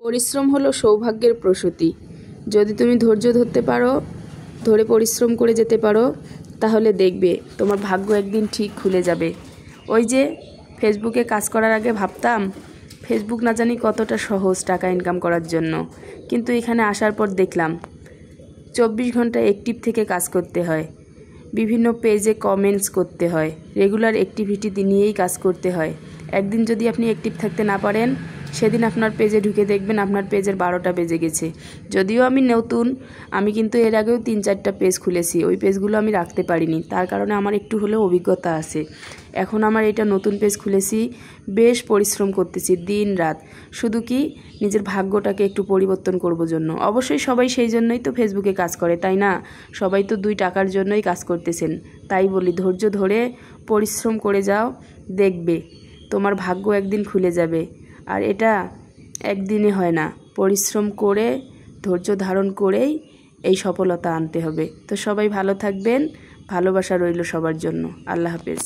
পরিশ্রম হলো সৌভাগ্যের প্রসূতি। যদি তুমি ধৈর্য ধরতে পারো, ধরে পরিশ্রম করে যেতে পারো, তাহলে দেখবে তোমার ভাগ্য একদিন ঠিক খুলে যাবে। ওই যে ফেসবুকে কাজ করার আগে ভাবতাম ফেসবুক না জানি কতটা সহজ টাকা ইনকাম করার জন্য, কিন্তু এখানে আসার পর দেখলাম 24 ঘন্টা অ্যাক্টিভ থেকে কাজ করতে হয়, বিভিন্ন পেজে কমেন্টস করতে হয়, রেগুলার অ্যাক্টিভিটি নিয়েই কাজ করতে হয়। একদিন যদি আপনি অ্যাক্টিভ থাকতে না পারেন, সেদিন আপনার পেজে ঢুকে দেখবেন আপনার পেজের 12টা বেজে গেছে। যদিও আমি নতুন, আমি কিন্তু এর আগেও 3-4টা পেজ খুলেছি, ওই পেজগুলো আমি রাখতে পারিনি, তার কারণে আমার একটু হলেও অভিজ্ঞতা আছে। এখন আমার এটা নতুন পেজ খুলেছি, বেশ পরিশ্রম করতেছি দিন রাত, শুধু কি নিজের ভাগ্যটাকে একটু পরিবর্তন করব জন্য। অবশ্যই সবাই সেই জন্যই তো ফেসবুকে কাজ করে, তাই না? সবাই তো 2 টাকার জন্যই কাজ করতেছেন। তাই বলি, ধৈর্য ধরে পরিশ্রম করে যাও, দেখবে তোমার ভাগ্য একদিন খুলে যাবে। আর এটা একদিনে হয় না, পরিশ্রম করে ধৈর্য ধারণ করেই এই সফলতা আনতে হবে। তো সবাই ভালো থাকবেন, ভালোবাসা রইল সবার জন্য। আল্লাহ হাফেজ।